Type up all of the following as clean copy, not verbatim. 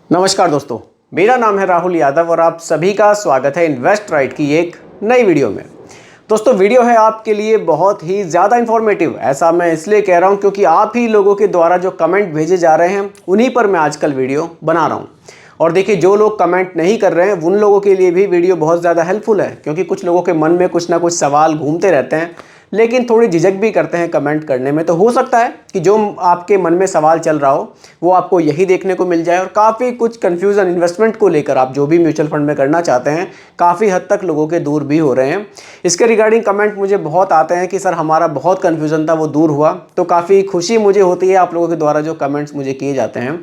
नमस्कार दोस्तों, मेरा नाम है राहुल यादव और आप सभी का स्वागत है इन्वेस्ट राइट की एक नई वीडियो में। दोस्तों, वीडियो है आपके लिए बहुत ही ज़्यादा इन्फॉर्मेटिव। ऐसा मैं इसलिए कह रहा हूँ क्योंकि आप ही लोगों के द्वारा जो कमेंट भेजे जा रहे हैं उन्हीं पर मैं आजकल वीडियो बना रहा हूँ। और देखिए, जो लोग कमेंट नहीं कर रहे हैं उन लोगों के लिए भी वीडियो बहुत ज़्यादा हेल्पफुल है, क्योंकि कुछ लोगों के मन में कुछ ना कुछ सवाल घूमते रहते हैं, लेकिन थोड़ी झिझक भी करते हैं कमेंट करने में। तो हो सकता है कि जो आपके मन में सवाल चल रहा हो वो आपको यही देखने को मिल जाए और काफ़ी कुछ कन्फ्यूज़न इन्वेस्टमेंट को लेकर आप जो भी म्यूचुअल फंड में करना चाहते हैं काफ़ी हद तक लोगों के दूर भी हो रहे हैं। इसके रिगार्डिंग कमेंट मुझे बहुत आते हैं कि सर हमारा बहुत कन्फ्यूज़न था वो दूर हुआ। तो काफ़ी खुशी मुझे होती है आप लोगों के द्वारा जो कमेंट्स मुझे किए जाते हैं।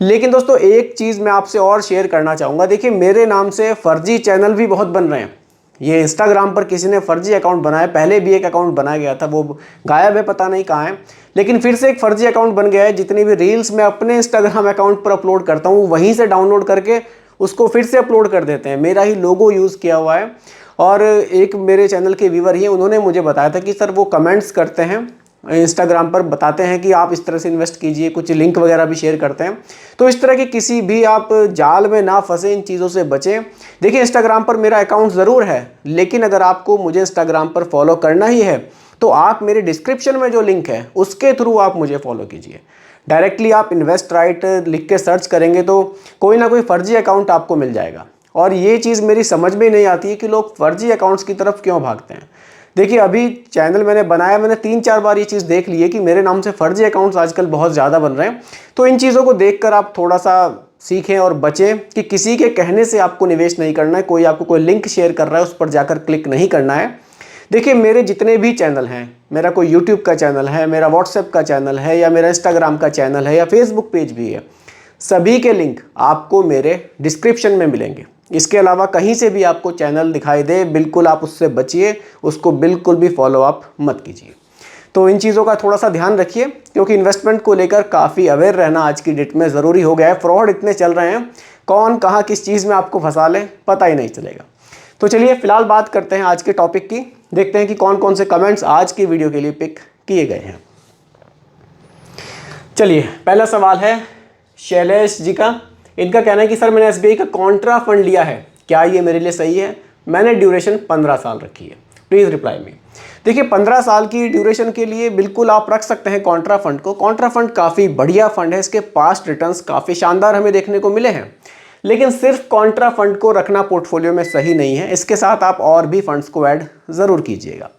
लेकिन दोस्तों, एक चीज़ मैं आपसे और शेयर करना चाहूँगा। देखिए, मेरे नाम से फर्जी चैनल भी बहुत बन रहे हैं। ये इंस्टाग्राम पर किसी ने फर्जी अकाउंट बनाया, पहले भी एक अकाउंट बनाया गया था, वो गायब है, पता नहीं कहाँ है, लेकिन फिर से एक फर्जी अकाउंट बन गया है। जितनी भी रील्स मैं अपने इंस्टाग्राम अकाउंट पर अपलोड करता हूँ वहीं से डाउनलोड करके उसको फिर से अपलोड कर देते हैं। मेरा ही लोगो यूज़ किया हुआ है। और एक मेरे चैनल के व्यूवर ही हैं, उन्होंने मुझे बताया था कि सर वो कमेंट्स करते हैं इंस्टाग्राम पर, बताते हैं कि आप इस तरह से इन्वेस्ट कीजिए, कुछ लिंक वगैरह भी शेयर करते हैं। तो इस तरह की किसी भी आप जाल में ना फंसे, इन चीज़ों से बचें। देखिए, इंस्टाग्राम पर मेरा अकाउंट ज़रूर है, लेकिन अगर आपको मुझे इंस्टाग्राम पर फॉलो करना ही है तो आप मेरे डिस्क्रिप्शन में जो लिंक है उसके थ्रू आप मुझे फॉलो कीजिए। डायरेक्टली आप इन्वेस्ट राइट लिख के सर्च करेंगे तो कोई ना कोई फर्जी अकाउंट आपको मिल जाएगा। और ये चीज़ मेरी समझ में नहीं आती है कि लोग फर्जी अकाउंट्स की तरफ क्यों भागते हैं। देखिए, अभी चैनल मैंने बनाया, मैंने 3-4 बार ये चीज़ देख ली है कि मेरे नाम से फर्जी अकाउंट्स आजकल बहुत ज़्यादा बन रहे हैं। तो इन चीज़ों को देखकर आप थोड़ा सा सीखें और बचें कि किसी के कहने से आपको निवेश नहीं करना है। कोई आपको कोई लिंक शेयर कर रहा है उस पर जाकर क्लिक नहीं करना है। देखिए, मेरे जितने भी चैनल हैं, मेरा कोई यूट्यूब का चैनल है, मेरा व्हाट्सएप का चैनल है, या मेरा इंस्टाग्राम का चैनल है, या फेसबुक पेज भी है, सभी के लिंक आपको मेरे डिस्क्रिप्शन में मिलेंगे। इसके अलावा कहीं से भी आपको चैनल दिखाई दे, बिल्कुल आप उससे बचिए, उसको बिल्कुल भी फॉलो अप मत कीजिए। तो इन चीज़ों का थोड़ा सा ध्यान रखिए, क्योंकि इन्वेस्टमेंट को लेकर काफ़ी अवेयर रहना आज की डेट में ज़रूरी हो गया है। फ्रॉड इतने चल रहे हैं, कौन कहाँ किस चीज़ में आपको फंसा ले पता ही नहीं चलेगा। तो चलिए फिलहाल बात करते हैं आज के टॉपिक की। देखते हैं कि कौन कौन से कमेंट्स आज की वीडियो के लिए पिक किए गए हैं। चलिए, पहला सवाल है शैलेश जी का। इनका कहना है कि सर, मैंने एसबीआई का कॉन्ट्रा फंड लिया है, क्या ये मेरे लिए सही है? मैंने ड्यूरेशन 15 साल रखी है, प्लीज़ रिप्लाई मी। देखिए, 15 साल की ड्यूरेशन के लिए बिल्कुल आप रख सकते हैं कॉन्ट्रा फंड को। कॉन्ट्रा फंड काफ़ी बढ़िया फंड है, इसके पास्ट रिटर्न्स काफ़ी शानदार हमें देखने को मिले हैं। लेकिन सिर्फ कॉन्ट्रा फंड को रखना पोर्टफोलियो में सही नहीं है, इसके साथ आप और भी फंड्स को ऐड ज़रूर कीजिएगा।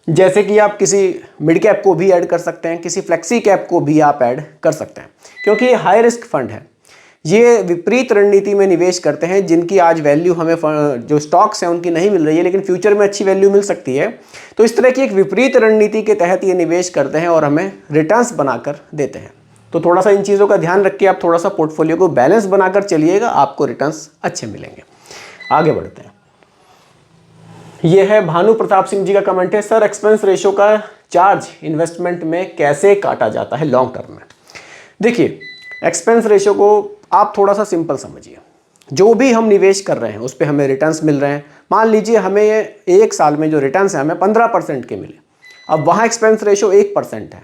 जैसे कि आप किसी मिड कैप को भी ऐड कर सकते हैं, किसी फ्लेक्सी कैप को भी आप ऐड कर सकते हैं, क्योंकि ये हाई रिस्क फंड है। ये विपरीत रणनीति में निवेश करते हैं जिनकी आज वैल्यू हमें जो स्टॉक्स हैं उनकी नहीं मिल रही है, लेकिन फ्यूचर में अच्छी वैल्यू मिल सकती है। तो इस तरह की एक विपरीत रणनीति के तहत ये निवेश करते हैं और हमें रिटर्न्स बनाकर देते हैं। तो थोड़ा सा इन चीज़ों का ध्यान रखिए, आप थोड़ा सा पोर्टफोलियो को बैलेंस बनाकर चलिएगा, आपको रिटर्न्स अच्छे मिलेंगे। आगे बढ़ते हैं। यह है भानु प्रताप सिंह जी का कमेंट है, सर एक्सपेंस रेशो का चार्ज इन्वेस्टमेंट में कैसे काटा जाता है लॉन्ग टर्म में? देखिए, एक्सपेंस रेशो को आप थोड़ा सा सिंपल समझिए। जो भी हम निवेश कर रहे हैं उस पर हमें रिटर्न्स मिल रहे हैं। मान लीजिए हमें एक साल में जो रिटर्न्स हैं हमें 15% के मिले, अब वहाँ एक्सपेंस रेशो 1% है,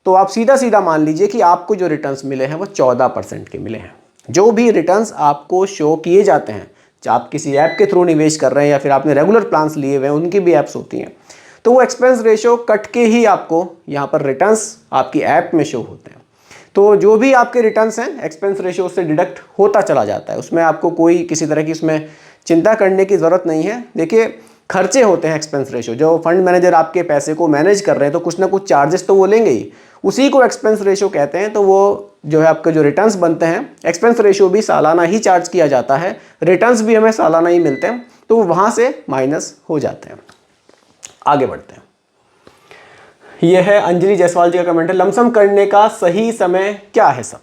तो आप सीधा सीधा मान लीजिए कि आपको जो रिटर्न्स मिले हैं वो 14% के मिले हैं। जो भी रिटर्न्स आपको शो किए जाते हैं, चाहे आप किसी ऐप के थ्रू निवेश कर रहे हैं या फिर आपने रेगुलर प्लान्स लिए हुए हैं, उनकी भी ऐप्स होती हैं, तो वो एक्सपेंस रेशो कट के ही आपको यहाँ पर रिटर्न्स आपकी ऐप में शो होते हैं। तो जो भी आपके रिटर्न्स हैं एक्सपेंस रेशो से डिडक्ट होता चला जाता है, उसमें आपको कोई किसी तरह की उसमें चिंता करने की ज़रूरत नहीं है। देखिए, खर्चे होते हैं एक्सपेंस रेशो, जो फंड मैनेजर आपके पैसे को मैनेज कर रहे हैं तो कुछ ना कुछ चार्जेस तो वो लेंगे ही, उसी को एक्सपेंस रेशो कहते हैं। तो वो जो है आपके जो रिटर्न्स बनते हैं, एक्सपेंस रेशो भी सालाना ही चार्ज किया जाता है, रिटर्न्स भी हमें सालाना ही मिलते हैं, तो वो वहाँ से माइनस हो जाते हैं। आगे बढ़ते हैं। यह है अंजलि जायसवाल जी का कमेंट है, लमसम करने का सही समय क्या है सर?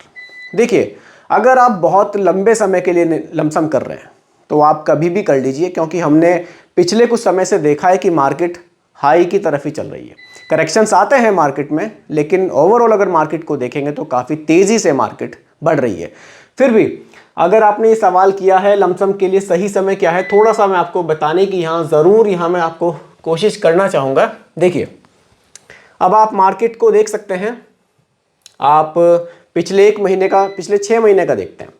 देखिए, अगर आप बहुत लंबे समय के लिए लमसम कर रहे हैं तो आप कभी भी कर लीजिए, क्योंकि हमने पिछले कुछ समय से देखा है कि मार्केट हाई की तरफ ही चल रही है। करेक्शंस आते हैं मार्केट में, लेकिन ओवरऑल अगर मार्केट को देखेंगे तो काफ़ी तेज़ी से मार्केट बढ़ रही है। फिर भी अगर आपने ये सवाल किया है लमसम के लिए सही समय क्या है, थोड़ा सा मैं आपको बताने की यहाँ मैं आपको कोशिश करना चाहूँगा। देखिए, अब आप मार्केट को देख सकते हैं, आप पिछले 1 महीने का, पिछले 6 महीने का देखते हैं।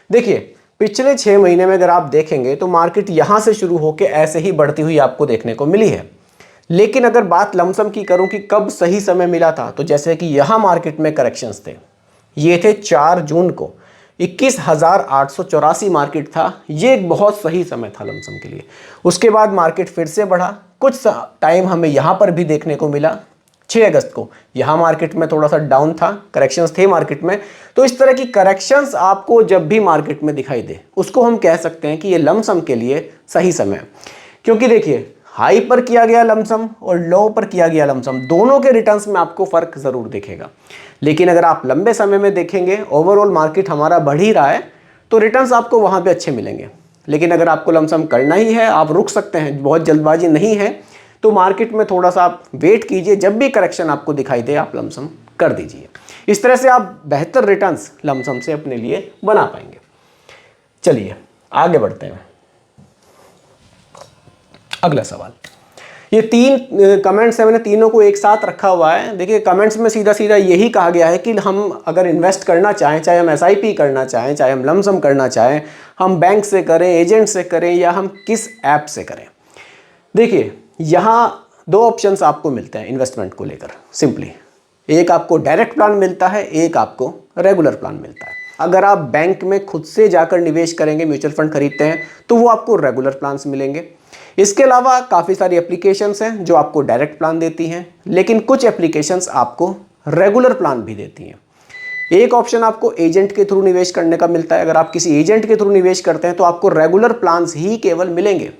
देखिए पिछले 6 महीने में अगर आप देखेंगे तो मार्केट यहाँ से शुरू होकर ऐसे ही बढ़ती हुई आपको देखने को मिली है। लेकिन अगर बात लमसम की करूं कि कब सही समय मिला था, तो जैसे कि यहाँ मार्केट में करेक्शंस थे, ये थे 4 जून को 21,884 मार्केट था। ये एक बहुत सही समय था लमसम के लिए। उसके बाद मार्केट फिर से बढ़ा, कुछ टाइम हमें यहाँ पर भी देखने को मिला। 6 अगस्त को यहाँ मार्केट में थोड़ा सा डाउन था, करेक्शंस थे मार्केट में। तो इस तरह की करेक्शंस आपको जब भी मार्केट में दिखाई दे, उसको हम कह सकते हैं कि ये लमसम के लिए सही समय है। क्योंकि देखिए हाई पर किया गया लमसम और लो पर किया गया लमसम, दोनों के रिटर्न्स में आपको फर्क ज़रूर दिखेगा। लेकिन अगर आप लंबे समय में देखेंगे, ओवरऑल मार्केट हमारा बढ़ ही रहा है, तो रिटर्न्स आपको वहाँ पे अच्छे मिलेंगे। लेकिन अगर आपको लमसम करना ही है, आप रुक सकते हैं, बहुत जल्दबाजी नहीं है, तो मार्केट में थोड़ा सा आप वेट कीजिए। जब भी करेक्शन आपको दिखाई दे, आप लमसम कर दीजिए। इस तरह से आप बेहतर रिटर्न्स लमसम से अपने लिए बना पाएंगे। चलिए आगे बढ़ते हैं। अगला सवाल, ये 3 कमेंट्स हैं, मैंने तीनों को एक साथ रखा हुआ है। देखिए कमेंट्स में सीधा सीधा यही कहा गया है कि हम अगर इन्वेस्ट करना चाहें, चाहे हम SIP करना चाहें, चाहे हम लमसम करना चाहें, हम बैंक से करें, एजेंट से करें, या हम किस ऐप से करें। देखिए यहाँ 2 ऑप्शंस आपको मिलते हैं इन्वेस्टमेंट को लेकर। सिंपली एक आपको डायरेक्ट प्लान मिलता है, एक आपको रेगुलर प्लान मिलता है। अगर आप बैंक में खुद से जाकर निवेश करेंगे, म्यूचुअल फंड खरीदते हैं, तो वो आपको रेगुलर प्लान्स मिलेंगे। इसके अलावा काफ़ी सारी एप्लीकेशंस हैं जो आपको डायरेक्ट प्लान देती हैं, लेकिन कुछ एप्लीकेशंस आपको रेगुलर प्लान भी देती हैं। एक ऑप्शन आपको एजेंट के थ्रू निवेश करने का मिलता है। अगर आप किसी एजेंट के थ्रू निवेश करते हैं तो आपको रेगुलर प्लान्स ही केवल मिलेंगे,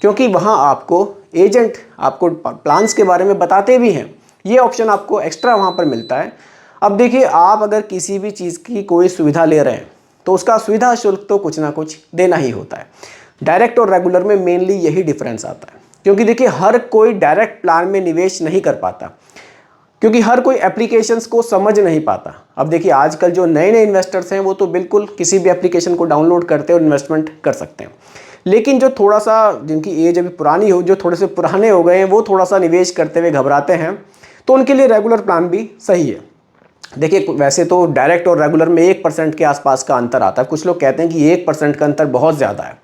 क्योंकि वहाँ आपको एजेंट आपको प्लान्स के बारे में बताते भी हैं। ये ऑप्शन आपको एक्स्ट्रा वहाँ पर मिलता है। अब देखिए, आप अगर किसी भी चीज़ की कोई सुविधा ले रहे हैं तो उसका सुविधा शुल्क तो कुछ ना कुछ देना ही होता है। डायरेक्ट और रेगुलर में मेनली यही डिफरेंस आता है, क्योंकि देखिए हर कोई डायरेक्ट प्लान में निवेश नहीं कर पाता, क्योंकि हर कोई एप्लीकेशंस को समझ नहीं पाता। अब देखिए आजकल जो नए नए इन्वेस्टर्स हैं वो तो बिल्कुल किसी भी एप्लीकेशन को डाउनलोड करते हैं और इन्वेस्टमेंट कर सकते हैं। लेकिन जो थोड़ा सा, जिनकी एज अभी पुरानी हो, जो थोड़े से पुराने हो गए हैं, वो थोड़ा सा निवेश करते हुए घबराते हैं, तो उनके लिए रेगुलर प्लान भी सही है। देखिए वैसे तो डायरेक्ट और रेगुलर में 1% के आसपास का अंतर आता है। कुछ लोग कहते हैं कि 1% का अंतर बहुत ज़्यादा है।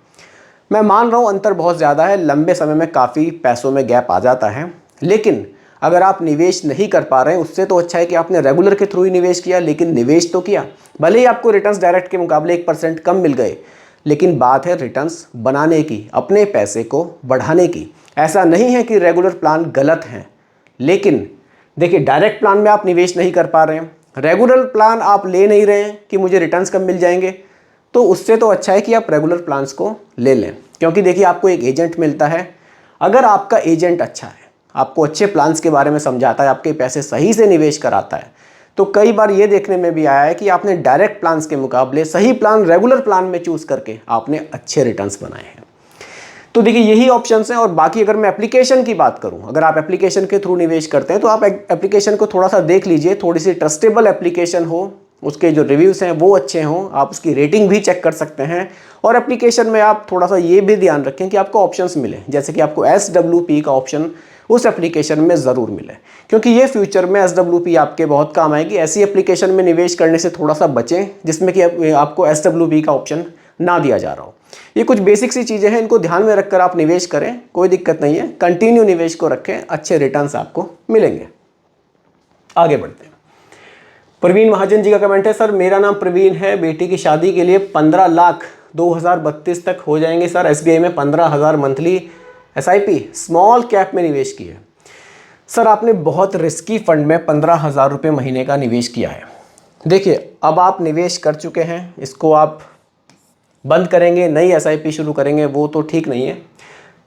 मैं मान रहा हूँ अंतर बहुत ज़्यादा है, लंबे समय में काफ़ी पैसों में गैप आ जाता है। लेकिन अगर आप निवेश नहीं कर पा रहे हैं, उससे तो अच्छा है कि आपने रेगुलर के थ्रू ही निवेश किया, लेकिन निवेश तो किया। भले ही आपको रिटर्न्स डायरेक्ट के मुकाबले 1% कम मिल गए, लेकिन बात है रिटर्न्स बनाने की, अपने पैसे को बढ़ाने की। ऐसा नहीं है कि रेगुलर प्लान गलत हैं, लेकिन देखिए डायरेक्ट प्लान में आप निवेश नहीं कर पा रहे हैं, रेगुलर प्लान आप ले नहीं रहे हैं कि मुझे रिटर्न्स कब मिल जाएंगे, तो उससे तो अच्छा है कि आप रेगुलर प्लान्स को ले लें। क्योंकि देखिए आपको एक एजेंट मिलता है। अगर आपका एजेंट अच्छा है, आपको अच्छे प्लान्स के बारे में समझाता है, आपके पैसे सही से निवेश कराता है, तो कई बार ये देखने में भी आया है कि आपने डायरेक्ट प्लान्स के मुकाबले सही प्लान रेगुलर प्लान में चूज़ करके आपने अच्छे रिटर्न्स बनाए हैं। तो देखिए यही ऑप्शंस हैं। और बाकी अगर मैं एप्लीकेशन की बात करूं, अगर आप एप्लीकेशन के थ्रू निवेश करते हैं तो आप एप्लीकेशन को थोड़ा सा देख लीजिए, थोड़ी सी ट्रस्टेबल एप्लीकेशन हो, उसके जो रिव्यूज़ हैं वो अच्छे हों, आप उसकी रेटिंग भी चेक कर सकते हैं। और एप्लीकेशन में आप थोड़ा सा ये भी ध्यान रखें कि आपको ऑप्शंस मिले, जैसे कि आपको SWP का ऑप्शन उस एप्लीकेशन में ज़रूर मिले, क्योंकि ये फ्यूचर में SWP आपके बहुत काम आएगी। ऐसी एप्लीकेशन में निवेश करने से थोड़ा सा बचें जिसमें कि आपको SWP का ऑप्शन ना दिया जा रहा हो। ये कुछ बेसिक सी चीज़ें हैं, इनको ध्यान में रखकर आप निवेश करें, कोई दिक्कत नहीं है। कंटिन्यू निवेश को रखें, अच्छे रिटर्न्स आपको मिलेंगे। आगे बढ़ते हैं। प्रवीण महाजन जी का कमेंट है, सर मेरा नाम प्रवीण है, बेटी की शादी के लिए 15 लाख 2032 तक हो जाएंगे सर। SBI में 15,000 मंथली SIP स्मॉल कैप में निवेश किया है। सर आपने बहुत रिस्की फंड में 15,000 रुपये महीने का निवेश किया है। देखिए अब आप निवेश कर चुके हैं, इसको आप बंद करेंगे, नई SIP शुरू करेंगे, वो तो ठीक नहीं है।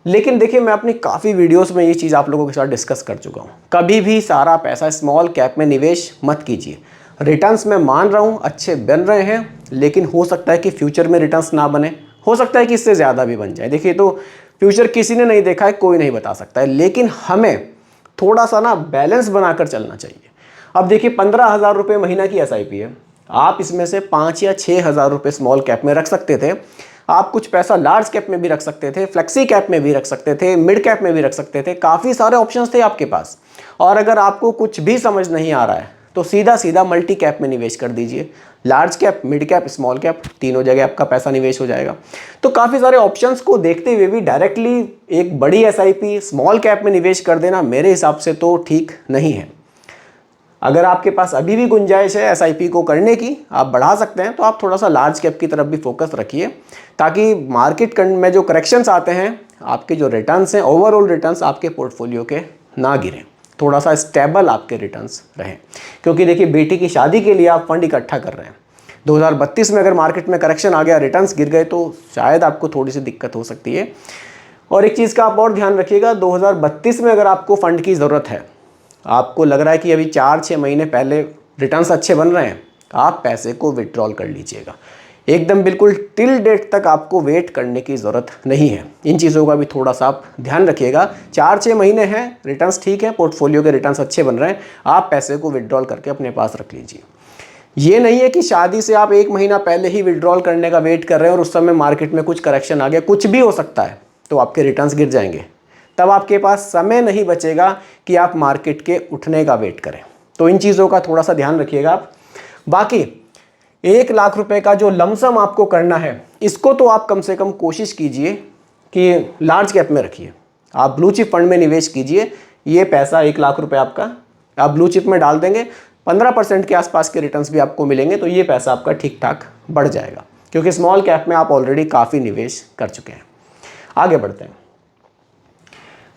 लेकिन देखिए मैं अपनी काफ़ी वीडियोस में ये चीज़ आप लोगों के साथ डिस्कस कर चुका हूँ। कभी भी सारा पैसा स्मॉल कैप में निवेश मत कीजिए। रिटर्न्स मैं मान रहा हूँ अच्छे बन रहे हैं, लेकिन हो सकता है कि फ्यूचर में रिटर्न्स ना बने, हो सकता है कि इससे ज़्यादा भी बन जाए। देखिए तो फ्यूचर किसी ने नहीं देखा है, कोई नहीं बता सकता है, लेकिन हमें थोड़ा सा ना बैलेंस बनाकर चलना चाहिए। अब देखिए 15,000 रुपये महीना की SIP है, आप इसमें से 5 या 6,000 रुपये स्मॉल कैप में रख सकते थे। आप कुछ पैसा लार्ज कैप में भी रख सकते थे, फ्लेक्सी कैप में भी रख सकते थे, मिड कैप में भी रख सकते थे, काफ़ी सारे ऑप्शंस थे आपके पास। और अगर आपको कुछ भी समझ नहीं आ रहा है तो सीधा सीधा मल्टी कैप में निवेश कर दीजिए। Large cap, mid cap, small cap, तीनों जगह आपका पैसा निवेश हो जाएगा। तो काफ़ी सारे ऑप्शंस को देखते हुए भी डायरेक्टली एक बड़ी एसआईपी स्मॉल कैप में निवेश कर देना मेरे हिसाब से तो ठीक नहीं है। अगर आपके पास अभी भी गुंजाइश है एसआईपी को करने की, आप बढ़ा सकते हैं, तो आप थोड़ा सा लार्ज कैप की तरफ भी फोकस रखिए, ताकि मार्केट में जो करेक्शंस आते हैं, आपके जो रिटर्न्स हैं, ओवरऑल रिटर्न्स आपके पोर्टफोलियो के ना गिरें, थोड़ा सा स्टेबल आपके रिटर्न्स रहें। क्योंकि देखिए, बेटी की शादी के लिए आप फंड इकट्ठा कर रहे हैं, 2032 में अगर मार्केट में करेक्शन आ गया, रिटर्न्स गिर गए, तो शायद आपको थोड़ी सी दिक्कत हो सकती है। और एक चीज़ का आप और ध्यान रखिएगा, 2032 में अगर आपको फंड की ज़रूरत है, आपको लग रहा है कि अभी 4-6 महीने पहले रिटर्न्स अच्छे बन रहे हैं, आप पैसे को विड्रॉल कर लीजिएगा। एकदम बिल्कुल टिल डेट तक आपको वेट करने की ज़रूरत नहीं है। इन चीज़ों का भी थोड़ा सा आप ध्यान रखिएगा। 4-6 महीने हैं, रिटर्न्स ठीक है, पोर्टफोलियो के रिटर्न्स अच्छे बन रहे हैं, आप पैसे को विड्रॉल करके अपने पास रख लीजिए। ये नहीं है कि शादी से आप 1 महीना पहले ही विड्रॉल करने का वेट कर रहे हैं और उस समय मार्केट में कुछ करेक्शन आ गया, कुछ भी हो सकता है, तो आपके रिटर्न्स गिर जाएंगे। तब आपके पास समय नहीं बचेगा कि आप मार्केट के उठने का वेट करें। तो इन चीज़ों का थोड़ा सा ध्यान रखिएगा आप। बाकी 1 लाख रुपए का जो लमसम आपको करना है, इसको तो आप कम से कम कोशिश कीजिए कि लार्ज कैप में रखिए। आप ब्लू चिप फंड में निवेश कीजिए। ये पैसा 1 लाख रुपए आपका आप ब्लू चिप में डाल देंगे, 15% के आसपास के रिटर्न्स भी आपको मिलेंगे, तो ये पैसा आपका ठीक ठाक बढ़ जाएगा, क्योंकि स्मॉल कैप में आप ऑलरेडी काफ़ी निवेश कर चुके हैं। आगे बढ़ते हैं।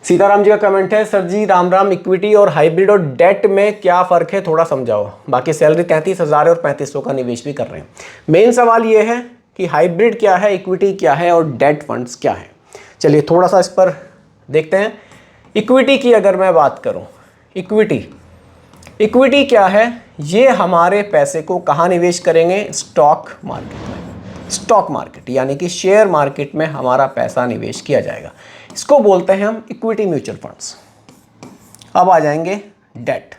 सीताराम जी का कमेंट है, सर जी राम राम, इक्विटी और हाइब्रिड और डेट में क्या फ़र्क है, थोड़ा समझाओ। बाकी सैलरी 33,000 और 3500 का निवेश भी कर रहे हैं। मेन सवाल ये है कि हाइब्रिड क्या है, इक्विटी क्या है और डेट फंड्स क्या है। चलिए थोड़ा सा इस पर देखते हैं। इक्विटी की अगर मैं बात करूं, इक्विटी क्या है, ये हमारे पैसे को कहाँ निवेश करेंगे, स्टॉक मार्केट में। स्टॉक मार्केट यानी कि शेयर मार्केट में हमारा पैसा निवेश किया जाएगा, इसको बोलते हैं हम इक्विटी म्यूचुअल फंड्स। अब आ जाएंगे डेट,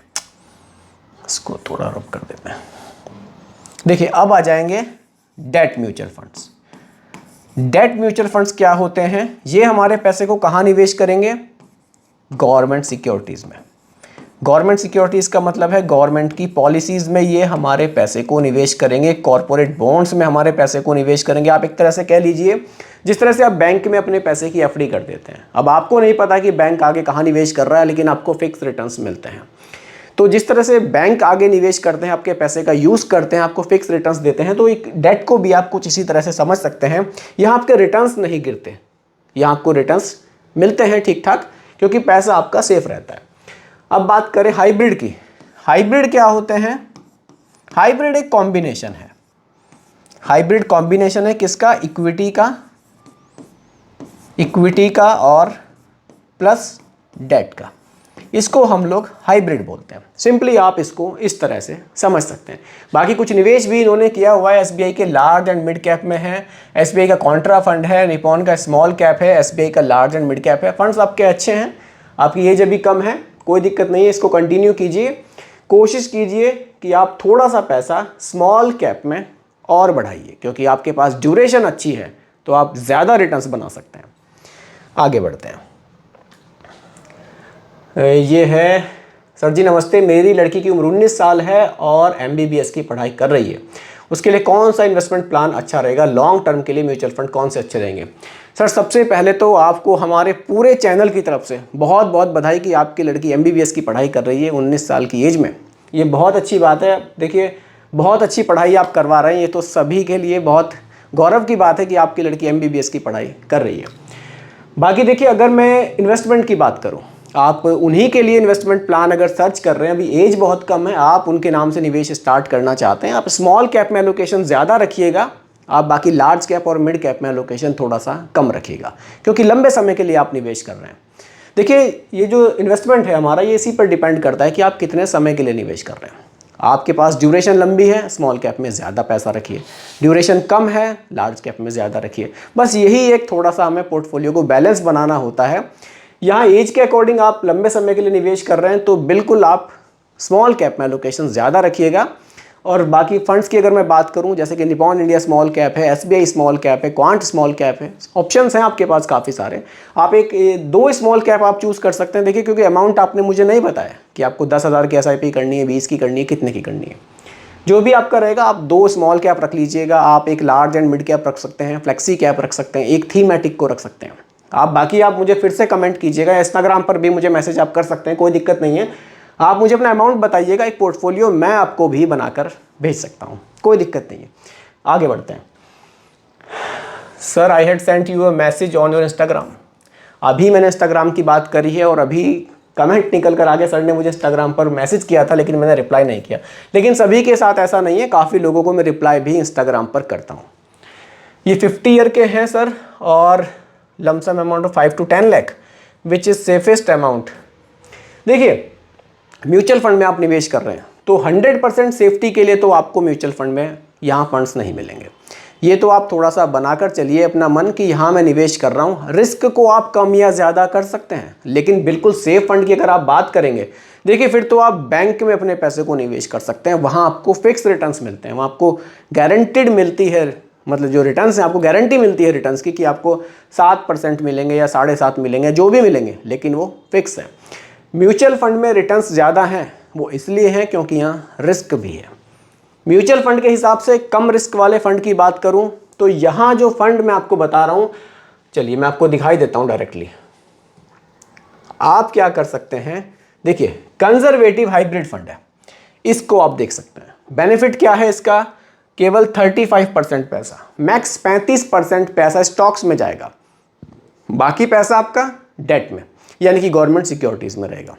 इसको थोड़ा रब कर देते हैं। देखिए अब आ जाएंगे debt mutual funds. Debt mutual funds क्या होते हैं, ये हमारे पैसे को कहाँ निवेश करेंगे, गवर्नमेंट सिक्योरिटीज में। गवर्नमेंट सिक्योरिटीज़ का मतलब है गवर्नमेंट की पॉलिसीज़ में ये हमारे पैसे को निवेश करेंगे, कॉरपोरेट बॉन्ड्स में हमारे पैसे को निवेश करेंगे। आप एक तरह से कह लीजिए जिस तरह से आप बैंक में अपने पैसे की एफडी कर देते हैं। अब आपको नहीं पता कि बैंक आगे कहाँ निवेश कर रहा है, लेकिन आपको फिक्स रिटर्न्स मिलते हैं। तो जिस तरह से बैंक आगे निवेश करते हैं, आपके पैसे का यूज़ करते हैं, आपको फिक्स रिटर्न्स देते हैं, तो एक डेट को भी आप कुछ इसी तरह से समझ सकते हैं। यहाँ आपके रिटर्न्स नहीं गिरते, यहाँ आपको रिटर्न्स मिलते हैं ठीक ठाक, क्योंकि पैसा आपका सेफ रहता है। अब बात करें हाइब्रिड की। हाइब्रिड क्या होते हैं, हाइब्रिड एक कॉम्बिनेशन है। हाइब्रिड कॉम्बिनेशन है किसका, इक्विटी का और प्लस डेट का। इसको हम लोग हाइब्रिड बोलते हैं। सिंपली आप इसको इस तरह से समझ सकते हैं। बाकी कुछ निवेश भी इन्होंने किया हुआ है, एसबीआई के लार्ज एंड मिड कैप में है, एसबीआई का कॉन्ट्रा फंड है, निपॉन का स्मॉल कैप है, एसबीआई का लार्ज एंड मिड कैप है। फंड्स आपके अच्छे हैं, आपकी एज अभी कम है, कोई दिक्कत नहीं है, इसको कंटिन्यू कीजिए। कोशिश कीजिए कि आप थोड़ा सा पैसा स्मॉल कैप में और बढ़ाइए, क्योंकि आपके पास ड्यूरेशन अच्छी है, तो आप ज़्यादा रिटर्न्स बना सकते हैं। आगे बढ़ते हैं। ये है, सर जी नमस्ते, मेरी लड़की की उम्र 19 साल है और एमबीबीएस की पढ़ाई कर रही है, उसके लिए कौन सा इन्वेस्टमेंट प्लान अच्छा रहेगा, लॉन्ग टर्म के लिए म्यूचुअल फंड कौन से अच्छे रहेंगे। सर सबसे पहले तो आपको हमारे पूरे चैनल की तरफ से बहुत बहुत बधाई कि आपकी लड़की एमबीबीएस की पढ़ाई कर रही है 19 साल की एज में। ये बहुत अच्छी बात है। देखिए बहुत अच्छी पढ़ाई आप करवा रहे हैं, ये तो सभी के लिए बहुत गौरव की बात है कि आपकी लड़की एमबीबीएस की पढ़ाई कर रही है। बाकी देखिए, अगर मैं इन्वेस्टमेंट की बात करूँ, आप उन्हीं के लिए इन्वेस्टमेंट प्लान अगर सर्च कर रहे हैं, अभी एज बहुत कम है, आप उनके नाम से निवेश स्टार्ट करना चाहते हैं, आप स्मॉल कैप में एलोकेशन ज़्यादा रखिएगा, आप बाकी लार्ज कैप और मिड कैप में एलोकेशन थोड़ा सा कम रखिएगा, क्योंकि लंबे समय के लिए आप निवेश कर रहे हैं। देखिए ये जो इन्वेस्टमेंट है हमारा, ये इसी पर डिपेंड करता है कि आप कितने समय के लिए निवेश कर रहे हैं। आपके पास ड्यूरेशन लंबी है, स्मॉल कैप में ज़्यादा पैसा रखिए, ड्यूरेशन कम है, लार्ज कैप में ज़्यादा रखिए। बस यही एक थोड़ा सा हमें पोर्टफोलियो को बैलेंस बनाना होता है। यहाँ एज के अकॉर्डिंग आप लंबे समय के लिए निवेश कर रहे हैं, तो बिल्कुल आप स्मॉल कैप में एलोकेशन ज़्यादा रखिएगा और बाकी फंड्स की अगर मैं बात करूं, जैसे कि निपॉन इंडिया स्मॉल कैप है, SBI स्मॉल कैप है, क्वांट स्मॉल कैप है, ऑप्शंस हैं आपके पास काफ़ी सारे। आप एक 2 स्मॉल कैप आप चूज़ कर सकते हैं। देखिए, क्योंकि अमाउंट आपने मुझे नहीं बताया कि आपको 10,000 की SIP करनी है, 20 की करनी है, कितने की करनी है। जो भी आपका रहेगा, आप 2 स्मॉल कैप रख लीजिएगा, आप एक लार्ज एंड मिड कैप रख सकते हैं, फ्लेक्सी कैप रख सकते हैं, एक थीमेटिक को रख सकते हैं आप। बाकी आप मुझे फिर से कमेंट कीजिएगा, इंस्टाग्राम पर भी मुझे मैसेज आप कर सकते हैं, कोई दिक्कत नहीं है। आप मुझे अपना अमाउंट बताइएगा, एक पोर्टफोलियो मैं आपको भी बनाकर भेज सकता हूँ, कोई दिक्कत नहीं है। आगे बढ़ते हैं। Sir, I had sent you a message on your Instagram. अभी मैंने इंस्टाग्राम की बात करी है और अभी कमेंट निकल कर आगे सर ने मुझे इंस्टाग्राम पर मैसेज किया था, लेकिन मैंने रिप्लाई नहीं किया। लेकिन सभी के साथ ऐसा नहीं है, काफ़ी लोगों को मैं रिप्लाई भी इंस्टाग्राम पर करता हूँ। ये 50 ईयर के हैं सर, और lump sum amount of 5 to 10 lakh, which is safest amount. देखिए, म्यूचुअल फंड में आप निवेश कर रहे हैं तो 100% सेफ्टी के लिए तो आपको म्यूचुअल फंड में यहाँ फंड्स नहीं मिलेंगे। ये तो आप थोड़ा सा बनाकर चलिए अपना मन कि यहाँ मैं निवेश कर रहा हूँ। रिस्क को आप कम या ज़्यादा कर सकते हैं, लेकिन बिल्कुल सेफ फंड की अगर आप बात करेंगे, देखिए फिर तो आप बैंक में अपने पैसे को निवेश कर सकते हैं। वहाँ आपको फिक्स रिटर्न्स मिलते हैं, वहाँ आपको गारंटीड मिलती है, मतलब जो रिटर्न्स हैं आपको गारंटी मिलती है रिटर्न्स की कि आपको 7% मिलेंगे या 7.5 मिलेंगे, जो भी मिलेंगे, लेकिन वो फिक्स है। म्यूचुअल फंड में रिटर्न्स ज़्यादा हैं, वो इसलिए हैं क्योंकि यहाँ रिस्क भी है। म्यूचुअल फंड के हिसाब से कम रिस्क वाले फंड की बात करूं तो यहाँ जो फंड मैं आपको बता रहा हूँ, चलिए मैं आपको दिखाई देता हूँ डायरेक्टली। आप क्या कर सकते हैं, देखिए कंजर्वेटिव हाइब्रिड फंड है, इसको आप देख सकते हैं। बेनिफिट क्या है इसका, केवल 35% पैसा, मैक्स 35% पैसा स्टॉक्स में जाएगा, बाकी पैसा आपका डेट में यानी कि गवर्नमेंट सिक्योरिटीज में रहेगा।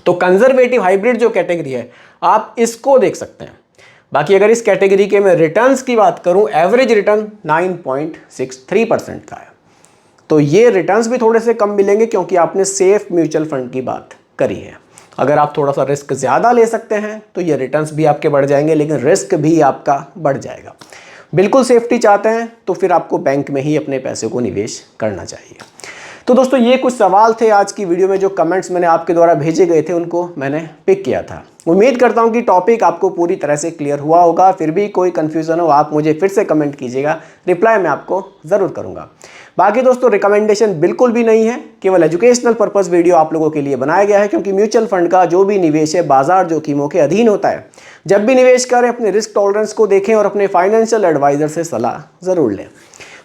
तो कंजर्वेटिव हाइब्रिड जो कैटेगरी है आप इसको देख सकते हैं। बाकी अगर इस कैटेगरी के मैं रिटर्न्स की बात करूं, एवरेज रिटर्न 9.63% का है। तो ये रिटर्न्स भी थोड़े से कम मिलेंगे क्योंकि आपने सेफ म्यूचुअल फंड की बात करी है। अगर आप थोड़ा सा रिस्क ज़्यादा ले सकते हैं तो ये रिटर्न्स भी आपके बढ़ जाएंगे, लेकिन रिस्क भी आपका बढ़ जाएगा। बिल्कुल सेफ्टी चाहते हैं तो फिर आपको बैंक में ही अपने पैसे को निवेश करना चाहिए। तो दोस्तों, ये कुछ सवाल थे आज की वीडियो में, जो कमेंट्स मैंने आपके द्वारा भेजे गए थे उनको मैंने पिक किया था। उम्मीद करता हूं कि टॉपिक आपको पूरी तरह से क्लियर हुआ होगा। फिर भी कोई कन्फ्यूज़न हो आप मुझे फिर से कमेंट कीजिएगा, रिप्लाई मैं आपको ज़रूर करूंगा। बाकी दोस्तों, रिकमेंडेशन बिल्कुल भी नहीं है, केवल एजुकेशनल पर्पस वीडियो आप लोगों के लिए बनाया गया है, क्योंकि म्यूचुअल फंड का जो भी निवेश है बाजार जोखिमों के अधीन होता है। जब भी निवेश करें अपने रिस्क टॉलरेंस को देखें और अपने फाइनेंशियल एडवाइजर से सलाह ज़रूर लें।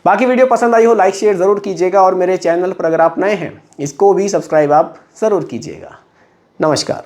बाकी वीडियो पसंद आई हो लाइक शेयर ज़रूर कीजिएगा, और मेरे चैनल पर अगर आप नए हैं इसको भी सब्सक्राइब आप ज़रूर कीजिएगा। नमस्कार।